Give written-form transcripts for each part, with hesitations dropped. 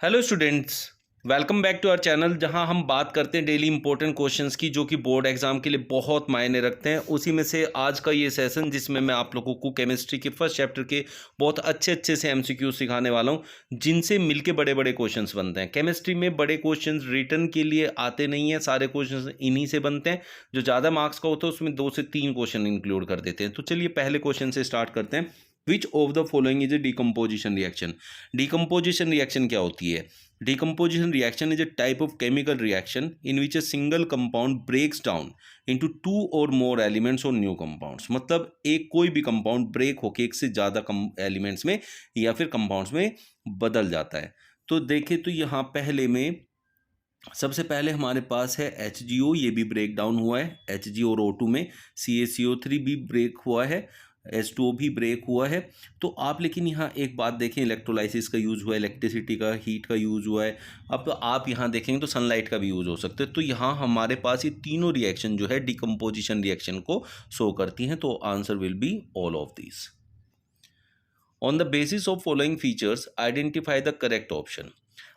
Hello students. Welcome back to our channel जहां हम बात करते हैं डेली इंपॉर्टेंट क्वेश्चंस की जो कि बोर्ड एग्जाम के लिए बहुत मायने रखते हैं। उसी में से आज का ये सेशन जिसमें मैं आप लोगों को केमिस्ट्री के फर्स्ट चैप्टर के बहुत अच्छे अच्छे से एमसीक्यू सिखाने वाला हूं जिनसे मिलके बड़े बड़े क्वेश्चंस बनते हैं। केमिस्ट्री में बड़े क्वेश्चंस रिटर्न के लिए आते नहीं हैं, सारे क्वेश्चंस इन्हीं से बनते हैं। जो ज़्यादा मार्क्स का होता है उसमें 2 से 3 क्वेश्चन इंक्लूड कर देते हैं। तो चलिए पहले क्वेश्चन से स्टार्ट करते हैं। Which of the following is a decomposition reaction. Decomposition reaction क्या होती है? Decomposition reaction is a type of chemical reaction in which a single compound breaks down into two or more elements or new compounds। मतलब एक कोई भी compound break होके एक से ज़्यादा एलिमेंट्स में या फिर कंपाउंड्स में बदल जाता है। तो देखें तो यहाँ पहले में सबसे पहले हमारे पास है HgO, ये भी ब्रेक डाउन हुआ है। HgO और O2 में CaCO3 भी ब्रेक हुआ है, H2O भी ब्रेक हुआ है। तो आप लेकिन यहाँ एक बात देखें, इलेक्ट्रोलाइसिस का यूज़ हुआ है, इलेक्ट्रिसिटी का, हीट का यूज़ हुआ है। अब तो आप यहाँ देखेंगे तो सनलाइट का भी यूज़ हो सकता है। तो यहाँ हमारे पास ये तीनों रिएक्शन जो है डिकम्पोजिशन रिएक्शन को शो करती हैं। तो answer will be all of this. On the basis of following features identify the correct option.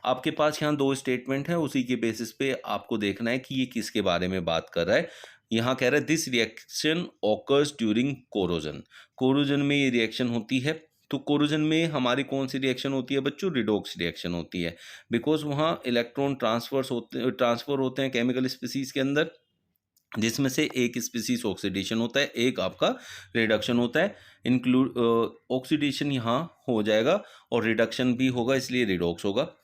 आपके पास यहाँ दो स्टेटमेंट है, उसी के बेसिस पे आपको देखना है कि ये किसके बारे में बात कर रहा है। यहाँ कह रहा है this reaction occurs during corrosion. Corrosion में ये रिएक्शन होती है। तो कोरोजन में हमारी कौन सी रिएक्शन होती है बच्चों? रिडॉक्स रिएक्शन होती है। बिकॉज वहाँ इलेक्ट्रॉन ट्रांसफर होते हैं केमिकल स्पीसीज के अंदर, जिसमें से एक स्पीसीज ऑक्सीडेशन होता है, एक आपका रिडक्शन होता है। इंक्लूड ऑक्सीडेशन यहाँ हो जाएगा और रिडक्शन भी होगा, इसलिए रिडॉक्स होगा।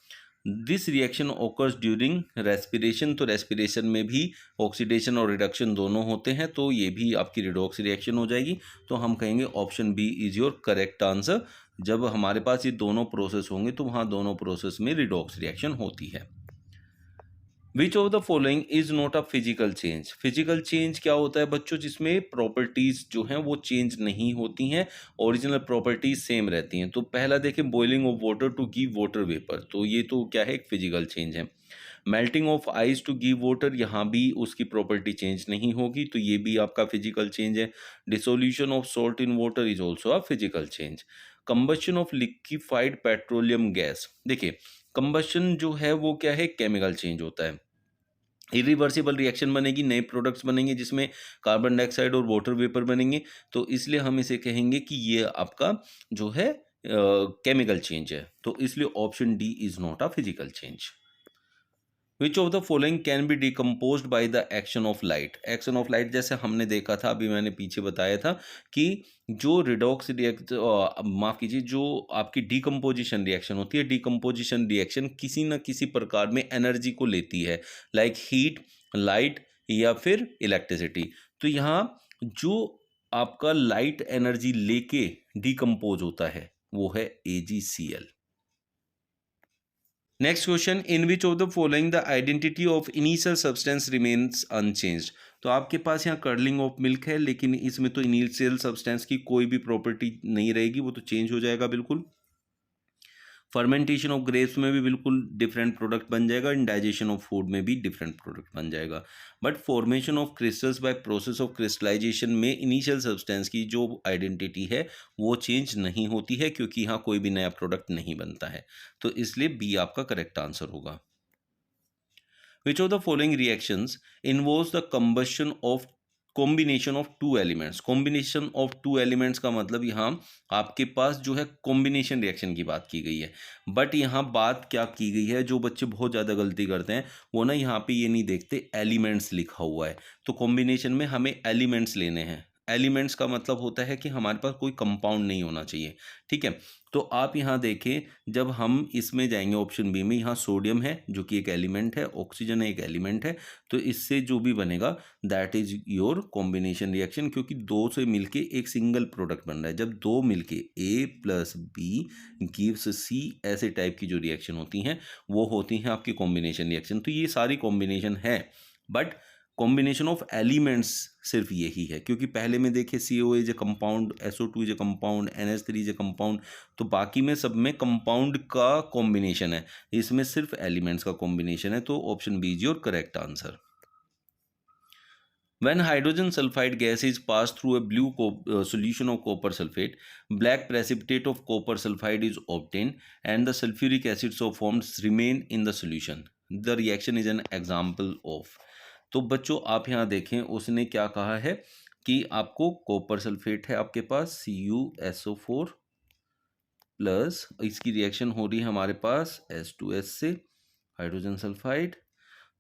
This reaction occurs during respiration. तो रेस्पिरेशन में भी ऑक्सीडेशन और रिडक्शन दोनों होते हैं, तो ये भी आपकी रिडॉक्स रिएक्शन हो जाएगी। तो हम कहेंगे option B is your correct answer. जब हमारे पास ये दोनों प्रोसेस होंगे तो वहाँ दोनों प्रोसेस में रिडॉक्स रिएक्शन होती है। Which of the following is not a physical change. Physical change क्या होता है बच्चों? जिसमें प्रॉपर्टीज जो हैं वो चेंज नहीं होती हैं, ओरिजिनल प्रॉपर्टीज सेम रहती हैं। तो पहला देखें, boiling of water to give water vapour, तो ये तो क्या है, एक फिजिकल चेंज है। Melting of ice to give water, यहाँ भी उसकी प्रॉपर्टी चेंज नहीं होगी, तो ये भी आपका फिजिकल चेंज है। Dissolution of salt in water is also a physical change. Combustion of liquefied petroleum gas, देखिए कंबशन जो है वो क्या है, केमिकल चेंज होता है। इरिवर्सिबल रिएक्शन बनेगी, नए प्रोडक्ट्स बनेंगे जिसमें कार्बन डाइऑक्साइड और वाटर वेपर बनेंगे। तो इसलिए हम इसे कहेंगे कि ये आपका जो है केमिकल चेंज है। तो इसलिए option D is not a physical change. Which of the following can be decompose by the action of light. Action of light जैसे हमने देखा था, अभी मैंने पीछे बताया था कि जो रिडॉक्स रिएक्ट माफ कीजिए, जो आपकी डिकम्पोजिशन रिएक्शन होती है, डिकम्पोजिशन रिएक्शन किसी न किसी प्रकार में एनर्जी को लेती है, लाइक हीट, लाइट या फिर इलेक्ट्रिसिटी। तो यहाँ जो आपका लाइट एनर्जी लेके डिकम्पोज होता है वो है AgCl। Next question, in which of the following the identity of initial substance remains unchanged. तो आपके पास यहाँ कर्लिंग ऑफ मिल्क है, लेकिन इसमें तो इनिशियल सब्सटेंस की कोई भी प्रॉपर्टी नहीं रहेगी, वो तो चेंज हो जाएगा बिल्कुल। फर्मेंटेशन ऑफ ग्रेप्स में भी बिल्कुल डिफरेंट प्रोडक्ट बन जाएगा, इंडाइजेशन ऑफ फूड में भी डिफरेंट प्रोडक्ट बन जाएगा। But formation of crystals by process of crystallisation में इनिशियल सब्सटेंस की जो आइडेंटिटी है वो चेंज नहीं होती है, क्योंकि यहाँ कोई भी नया प्रोडक्ट नहीं बनता है। तो इसलिए बी आपका करेक्ट आंसर होगा। Which of the following reactions involves the combustion of combination of two elements. Combination of two elements का मतलब यहाँ आपके पास जो है कॉम्बिनेशन रिएक्शन की बात की गई है। बट यहाँ बात क्या की गई है, जो बच्चे बहुत ज़्यादा गलती करते हैं वो ना यहाँ पे ये नहीं देखते एलिमेंट्स लिखा हुआ है। तो कॉम्बिनेशन में हमें एलिमेंट्स लेने हैं। एलिमेंट्स का मतलब होता है कि हमारे पास कोई कंपाउंड नहीं होना चाहिए, ठीक है। तो आप यहाँ देखें, जब हम इसमें जाएंगे ऑप्शन बी में, यहाँ सोडियम है जो कि एक एलिमेंट है, ऑक्सीजन है एक एलिमेंट है। तो इससे जो भी बनेगा that is your combination reaction, क्योंकि दो से मिलके एक सिंगल प्रोडक्ट बन रहा है। जब दो मिलके A plus B gives C, ऐसे टाइप की जो रिएक्शन होती हैं वो होती हैं आपकी कॉम्बिनेशन रिएक्शन। तो ये सारी कॉम्बिनेशन है, बट कॉम्बिनेशन ऑफ एलिमेंट्स सिर्फ यही है, क्योंकि पहले में देखे CO is a compound, SO2 is a compound, NH3 is a compound. तो बाकी में सब में कंपाउंड का कॉम्बिनेशन है, इसमें सिर्फ एलिमेंट्स का कॉम्बिनेशन है। तो option B is your correct answer. When hydrogen sulfide gas is passed through a blue solution of copper sulfate, black precipitate of copper sulfide is obtained and the sulfuric acid so formed remain in the solution. The reaction is an example of. तो बच्चों आप यहाँ देखें उसने क्या कहा है कि आपको कॉपर सल्फेट है आपके पास CuSO4 प्लस इसकी रिएक्शन हो रही है हमारे पास H2S से हाइड्रोजन सल्फाइड।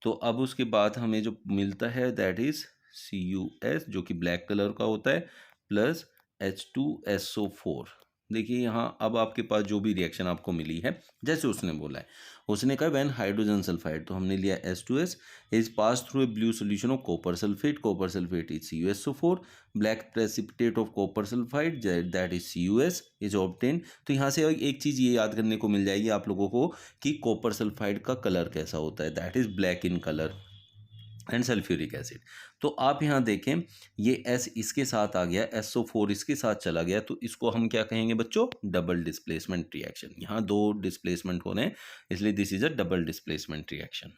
तो अब उसके बाद हमें जो मिलता है दैट इज CuS जो कि ब्लैक कलर का होता है प्लस H2SO4। देखिए यहाँ अब आपके पास जो भी रिएक्शन आपको मिली है जैसे उसने बोला है, उसने कहा व्हेन हाइड्रोजन सल्फाइड, तो हमने लिया H2S is pass through a blue solution of copper sulphate is CuSO4, black precipitate of copper sulphide that is CuS is obtain. तो यहाँ से एक चीज़ ये याद करने को मिल जाएगी आप लोगों को कि कॉपर सल्फाइड का कलर कैसा होता है, that is black in colour and sulphuric acid. तो आप यहाँ देखें ये S इसके साथ आ गया, SO4 इसके साथ चला गया, तो इसको हम क्या कहेंगे बच्चों, डबल डिस्प्लेसमेंट रिएक्शन। यहाँ दो डिस्प्लेसमेंट हो रहे हैं इसलिए this is a double displacement reaction.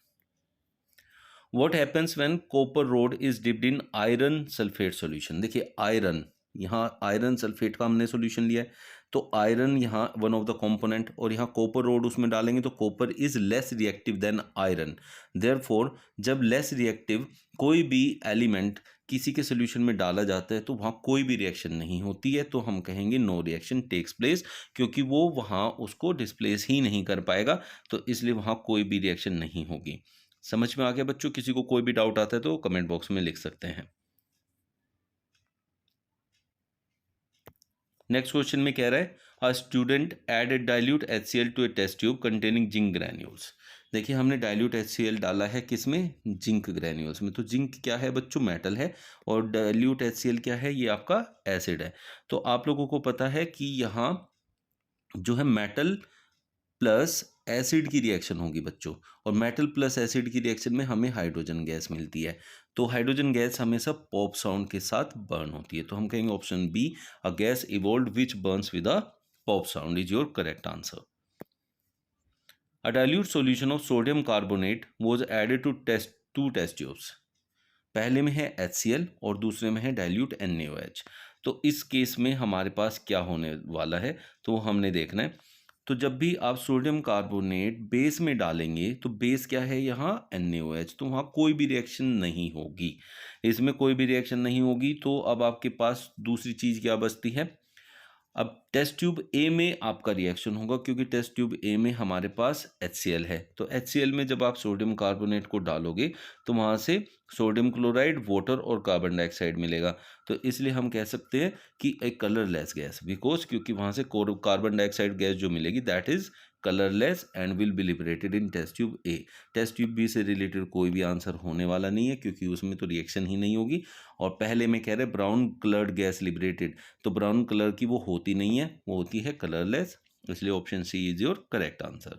What happens when copper rod is dipped in iron sulfate solution? देखिए आयरन, यहाँ आयरन सल्फेट का हमने सॉल्यूशन लिया है, तो आयरन यहाँ वन ऑफ द कंपोनेंट और यहाँ कॉपर रोड उसमें डालेंगे तो copper is less reactive than iron. Therefore जब लेस रिएक्टिव कोई भी एलिमेंट किसी के सोल्यूशन में डाला जाता है तो वहाँ कोई भी रिएक्शन नहीं होती है, तो हम कहेंगे नो रिएक्शन टेक्स प्लेस, क्योंकि वो वहाँ उसको डिस्प्लेस ही नहीं कर पाएगा, तो इसलिए वहाँ कोई भी रिएक्शन नहीं होगी। समझ में आ गया बच्चों? किसी को कोई भी डाउट आता है तो कमेंट बॉक्स में लिख सकते हैं। नेक्स्ट क्वेश्चन में कह रहा है a student add a dilute HCl to a test tube containing zinc granules. देखिए हमने डाइल्यूट HCl डाला है किसमें, जिंक ग्रैन्यूल्स में। तो जिंक क्या है बच्चों, मेटल है, और डाइल्यूट HCl क्या है, ये आपका एसिड है। तो आप लोगों को पता है कि यहाँ जो है मेटल प्लस एसिड की रिएक्शन होगी बच्चों, और मेटल प्लस एसिड की रिएक्शन में हमें हाइड्रोजन गैस मिलती है। तो हाइड्रोजन गैस हमेशा पॉप साउंड के साथ बर्न होती है, तो हम कहेंगे option B, a gas evolved which burns with a pop sound is your correct answer. A dilute solution of sodium carbonate was added to test tubes. पहले में है HCl और दूसरे में है डाइल्यूट NaOH। तो इस केस में हमारे पास क्या होने वाला है तो हमने देखना है। तो जब भी आप सोडियम कार्बोनेट बेस में डालेंगे तो बेस क्या है यहाँ NaOH, तो वहाँ कोई भी रिएक्शन नहीं होगी, इसमें कोई भी रिएक्शन नहीं होगी। तो अब आपके पास दूसरी चीज़ क्या बचती है, अब टेस्ट ट्यूब ए में आपका रिएक्शन होगा, क्योंकि टेस्ट ट्यूब ए में हमारे पास HCl है। तो HCl में जब आप सोडियम कार्बोनेट को डालोगे तो वहाँ से सोडियम क्लोराइड, वाटर और कार्बन डाइऑक्साइड मिलेगा। तो इसलिए हम कह सकते हैं कि एक कलरलेस गैस, बिकॉज क्योंकि वहाँ से कार्बन डाइऑक्साइड गैस जो मिलेगी that is colourless and will be liberated in test tube A. Test tube B से रिलेटेड कोई भी आंसर होने वाला नहीं है, क्योंकि उसमें तो रिएक्शन ही नहीं होगी। और पहले में कह रहे ब्राउन कलर्ड गैस लिबरेटेड, तो ब्राउन कलर की वो होती नहीं है, वो होती है कलरलेस, इसलिए option C is your correct answer.